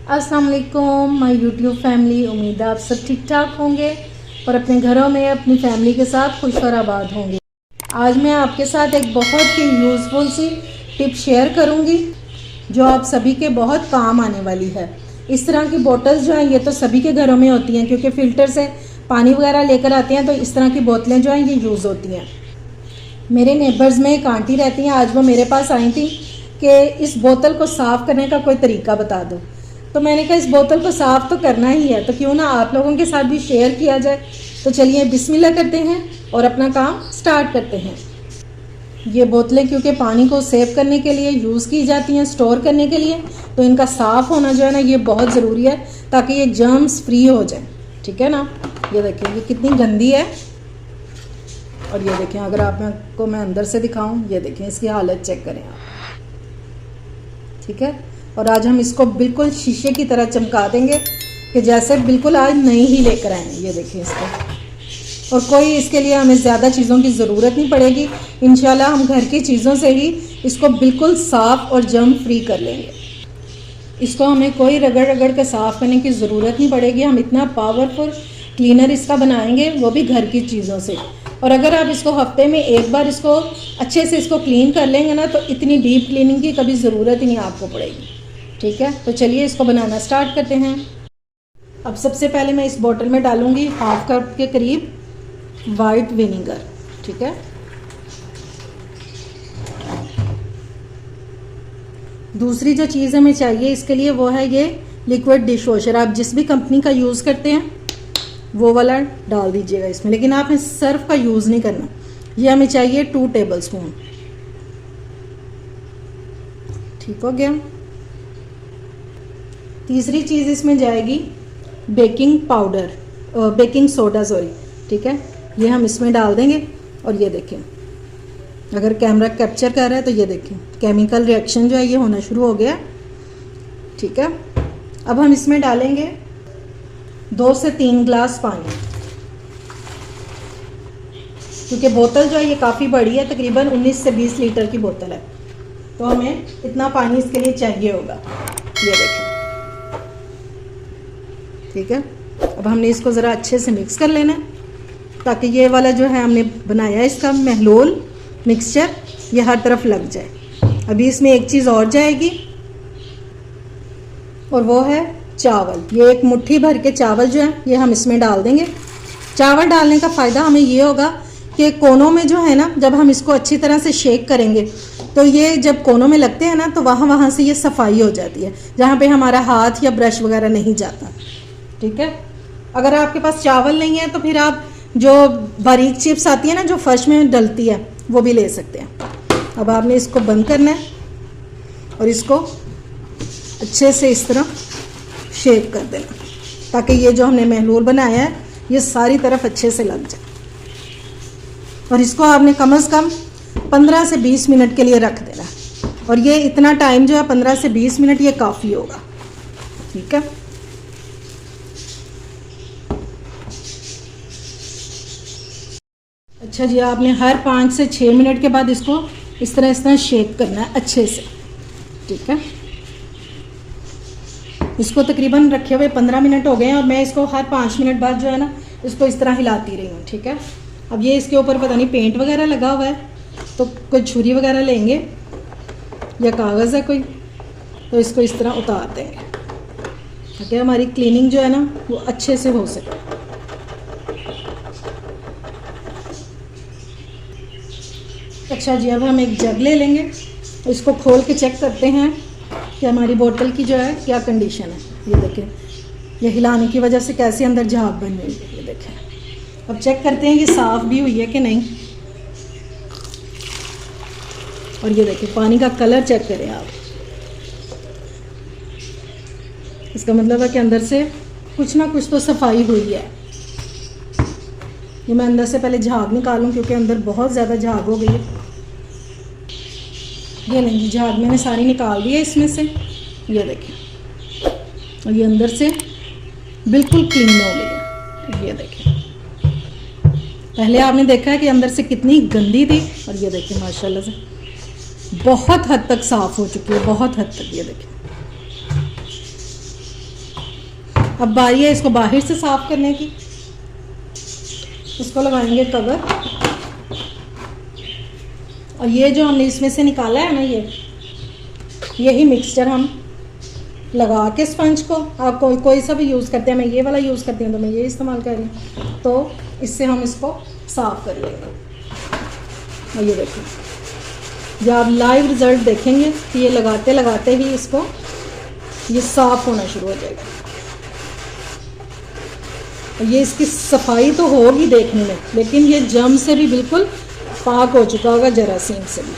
अस्सलाम वालेकुम my YouTube family. उम्मीद है आप सब ठीक ठाक होंगे और अपने घरों में अपनी फैमिली के साथ खुश और आबाद होंगे। आज मैं आपके साथ एक बहुत ही यूज़फुल सी टिप शेयर करूंगी जो आप सभी के बहुत काम आने वाली है। इस तरह की बोतल्स जो हैं ये तो सभी के घरों में होती हैं, क्योंकि फ़िल्टर से पानी वगैरह लेकर आते हैं, तो इस तरह की बोतलें जो हैं ये यूज़ होती हैं। मेरे नेबर्स में एक आंटी रहती हैं, आज वो मेरे पास आई थी कि इस बोतल को साफ़ करने का कोई तरीका बता दो। तो मैंने कहा इस बोतल को साफ़ तो करना ही है, तो क्यों ना आप लोगों के साथ भी शेयर किया जाए। तो चलिए बिस्मिल्लाह करते हैं और अपना काम स्टार्ट करते हैं। ये बोतलें क्योंकि पानी को सेव करने के लिए यूज़ की जाती हैं, स्टोर करने के लिए, तो इनका साफ़ होना जो है ना ये बहुत ज़रूरी है ताकि ये जर्म्स फ्री हो जाए। ठीक है ना। ये देखिए ये कितनी गंदी है। और ये देखें, अगर आपको मैं अंदर से दिखाऊं, ये देखें इसकी हालत चेक करें आप। ठीक है। और आज हम इसको बिल्कुल शीशे की तरह चमका देंगे कि जैसे बिल्कुल आज नई ही लेकर आए हैं। ये देखें इसको। और कोई इसके लिए हमें ज़्यादा चीज़ों की ज़रूरत नहीं पड़ेगी। इंशाल्लाह हम घर की चीज़ों से ही इसको बिल्कुल साफ़ और जर्म फ्री कर लेंगे। इसको हमें कोई रगड़ रगड़ के साफ़ करने की ज़रूरत नहीं पड़ेगी। हम इतना पावरफुल क्लीनर इसका बनाएंगे, वो भी घर की चीज़ों से। और अगर आप इसको हफ्ते में एक बार इसको अच्छे से इसको क्लीन कर लेंगे ना, तो इतनी डीप क्लीनिंग की कभी ज़रूरत ही नहीं आपको पड़ेगी। ठीक है। तो चलिए इसको बनाना स्टार्ट करते हैं। अब सबसे पहले मैं इस बोतल में डालूंगी हाफ कप के करीब वाइट विनेगर। ठीक है। दूसरी जो चीज़ हमें चाहिए इसके लिए वो है ये लिक्विड डिश वॉशर। आप जिस भी कंपनी का यूज़ करते हैं वो वाला डाल दीजिएगा इसमें, लेकिन आपने सर्फ का यूज़ नहीं करना। ये हमें चाहिए 2 टेबलस्पून। ठीक हो गया। तीसरी चीज़ इसमें जाएगी baking powder, baking soda sorry. ठीक है। ये हम इसमें डाल देंगे। और ये देखें, अगर कैमरा कैप्चर कर रहा है तो ये देखें केमिकल रिएक्शन जो है ये होना शुरू हो गया। ठीक है। अब हम इसमें डालेंगे 2 से 3 ग्लास पानी, क्योंकि बोतल जो है ये काफ़ी बड़ी है, तकरीबन 19 से 20 लीटर की बोतल है, तो हमें इतना पानी इसके लिए चाहिए होगा। ये देखें। ठीक है। अब हमने इसको ज़रा अच्छे से मिक्स कर लेना है ताकि ये वाला जो है हमने बनाया है इसका महलूल मिक्सचर ये हर तरफ लग जाए। अभी इसमें एक चीज़ और जाएगी और वो है चावल। ये एक मुट्ठी भर के चावल जो है ये हम इसमें डाल देंगे। चावल डालने का फ़ायदा हमें ये होगा कि कोनों में जो है ना, जब हम इसको अच्छी तरह से शेक करेंगे तो ये जब कोनों में लगते हैं ना, तो वहाँ से ये सफाई हो जाती है, जहाँ पे हमारा हाथ या ब्रश वगैरह नहीं जाता। ठीक है। अगर आपके पास चावल नहीं है तो फिर आप जो बारीक चिप्स आती है ना, जो फर्श में डलती है, वो भी ले सकते हैं। अब आपने इसको बंद करना है और इसको अच्छे से इस तरह शेक कर देना ताकि ये जो हमने महलूल बनाया है ये सारी तरफ अच्छे से लग जाए। और इसको आपने कम से कम 15 से 20 मिनट के लिए रख देना। और ये इतना टाइम जो है 15 से 20 मिनट ये काफ़ी होगा। ठीक है। अच्छा जी, आपने हर 5 से 6 मिनट के बाद इसको इस तरह शेक करना है अच्छे से। ठीक है। इसको तकरीबन रखे हुए 15 मिनट हो गए हैं और मैं इसको हर 5 मिनट बाद जो है ना इसको इस तरह हिलाती रही हूँ। ठीक है। अब ये इसके ऊपर पता नहीं पेंट वगैरह लगा हुआ है, तो कोई छुरी वगैरह लेंगे या कागज़ है कोई, तो इसको इस तरह उतार देंगे ताकि हमारी क्लीनिंग जो है ना वो अच्छे से हो सके। अच्छा जी, अब हम एक जग ले लेंगे, इसको खोल के चेक करते हैं कि हमारी बोतल की जो है क्या कंडीशन है। ये देखें, ये हिलाने की वजह से कैसे अंदर झाग बन गई है। ये देखें। अब चेक करते हैं ये साफ़ भी हुई है कि नहीं। और ये देखें पानी का कलर चेक करें आप। इसका मतलब है कि अंदर से कुछ ना कुछ तो सफाई हुई है। ये मैं अंदर से पहले झाग निकालूं क्योंकि अंदर बहुत ज़्यादा झाग हो गई है। ये नहीं, झाग मैंने सारी निकाल दी है इसमें से। ये देखें। और ये अंदर से बिल्कुल क्लीन हो गई है। ये देखें, पहले आपने देखा है कि अंदर से कितनी गंदी थी, और ये देखें माशाल्लाह से बहुत हद तक साफ़ हो चुकी है, बहुत हद तक। ये देखें अब बारी है इसको बाहर से साफ़ करने की। इसको लगाएंगे कवर, और ये जो हमने इसमें से निकाला है ना, यही मिक्सचर हम लगा के स्पंज को, आप कोई सा भी यूज़ करते हैं, मैं ये वाला यूज़ करती हूँ तो मैं ये इस्तेमाल कर रही हूँ, तो इससे हम इसको साफ़ कर लेंगे। और ये देखिए, जब आप लाइव रिज़ल्ट देखेंगे कि ये लगाते लगाते ही इसको ये साफ़ होना शुरू हो जाएगा। और ये इसकी सफाई तो होगी देखने में, लेकिन ये जम से भी बिल्कुल पाक हो चुका होगा, जरासीम से भी।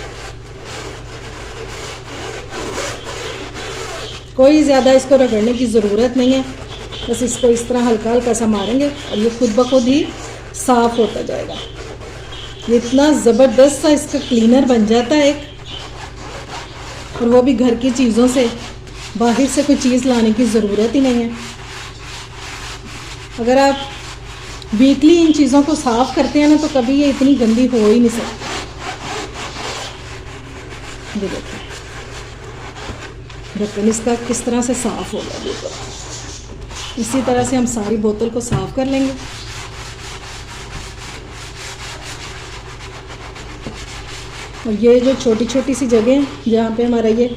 कोई ज़्यादा इसको रगड़ने की ज़रूरत नहीं है, बस इसको इस तरह हल्का हल्का सा मारेंगे और ये खुद ब खुद ही साफ़ होता जाएगा। ये इतना ज़बरदस्त सा इसका क्लीनर बन जाता है एक, और वो भी घर की चीज़ों से, बाहर से कोई चीज़ लाने की ज़रूरत ही नहीं है। अगर आप वीकली इन चीज़ों को साफ़ करते हैं ना, तो कभी ये इतनी गंदी हो ही नहीं सकती। ये देखिए ढक्कन इसका किस तरह से साफ़ होगा बिल्कुल। इसी तरह से हम सारी बोतल को साफ़ कर लेंगे। और ये जो छोटी छोटी सी जगह हैं जहाँ पे हमारा ये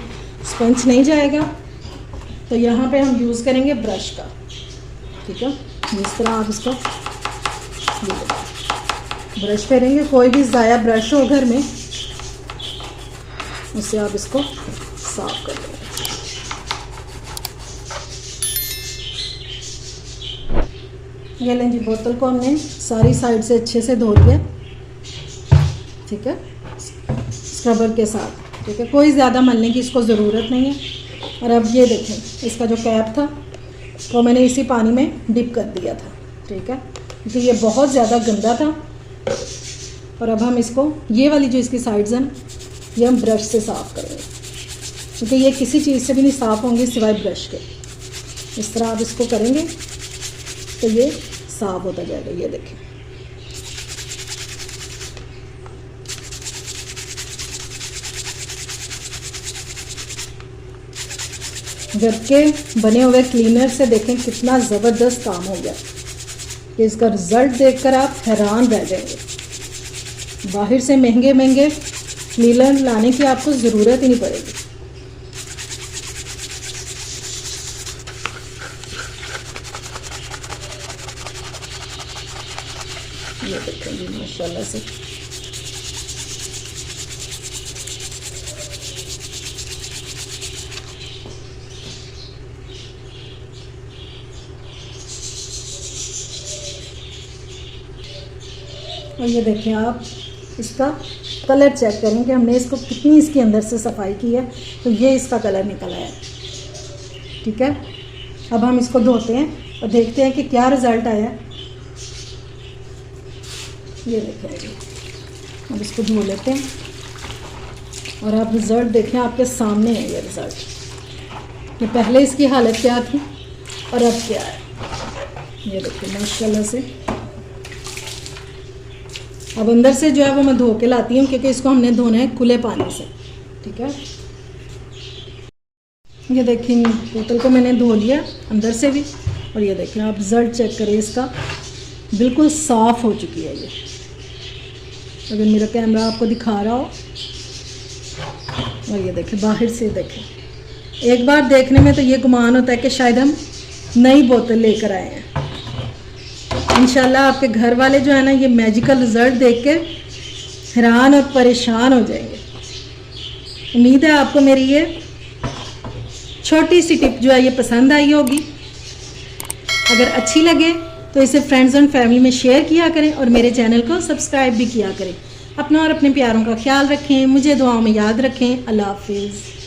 स्पंज नहीं जाएगा, तो यहाँ पे हम यूज़ करेंगे ब्रश का। ठीक है, जिस तरह आप इसको ब्रश करेंगे, कोई भी ज़ाया ब्रश हो घर में, उससे आप इसको साफ कर देंगे। ये लें जी, बोतल को हमने सारी साइड से अच्छे से धो लिया। ठीक है, स्क्रबर के साथ। ठीक है, कोई ज़्यादा मलने की इसको ज़रूरत नहीं है। और अब ये देखें, इसका जो कैप था वो मैंने इसी पानी में डिप कर दिया था। ठीक है, क्योंकि ये बहुत ज़्यादा गंदा था। और अब हम इसको, ये वाली जो इसकी साइड्स हैं, ये हम ब्रश से साफ़ करेंगे, क्योंकि ये किसी चीज़ से भी नहीं साफ़ होंगी सिवाय ब्रश के। इस तरह आप इसको करेंगे तो ये साफ़ होता जाएगा। ये देखें, घर के बने हुए क्लीनर से देखें कितना ज़बरदस्त काम हो गया। कि इसका रिज़ल्ट देखकर आप हैरान रह जाएंगे। बाहर से महंगे महंगे क्लीनर लाने की आपको ज़रूरत ही नहीं पड़ेगी। ये देखें जी, माशाल्लाह से और ये देखें, आप इसका कलर चेक करें कि हमने इसको कितनी इसके अंदर से सफाई की है, तो ये इसका कलर निकल आया है। ठीक है, अब हम इसको धोते हैं और देखते हैं कि क्या रिज़ल्ट आया है। ये देखें, अब इसको धो लेते हैं और आप रिज़ल्ट देखें, आपके सामने है ये रिज़ल्ट। ये पहले इसकी हालत क्या थी और अब क्या है, ये देखिए माशाल्लाह से। अब अंदर से जो है वो मैं धो के लाती हूँ, क्योंकि इसको हमने धोना है खुले पानी से। ठीक है, ये देखिए, बोतल को मैंने धो लिया अंदर से भी, और ये देखें आप रिज़ल्ट चेक करें, इसका बिल्कुल साफ़ हो चुकी है ये। अगर मेरा कैमरा आपको दिखा रहा हो, और ये देखें बाहर से देखें, एक बार देखने में तो ये गुमान होता है कि शायद हम नई बोतल लेकर आए हैं। इंशाल्लाह आपके घर वाले जो है ना, ये मैजिकल रिज़ल्ट देख के हैरान और परेशान हो जाएंगे। उम्मीद है आपको मेरी ये छोटी सी टिप जो है ये पसंद आई होगी। अगर अच्छी लगे तो इसे फ्रेंड्स एंड फैमिली में शेयर किया करें और मेरे चैनल को सब्सक्राइब भी किया करें। अपना और अपने प्यारों का ख्याल रखें, मुझे दुआओं में याद रखें। अल्लाह हाफिज़।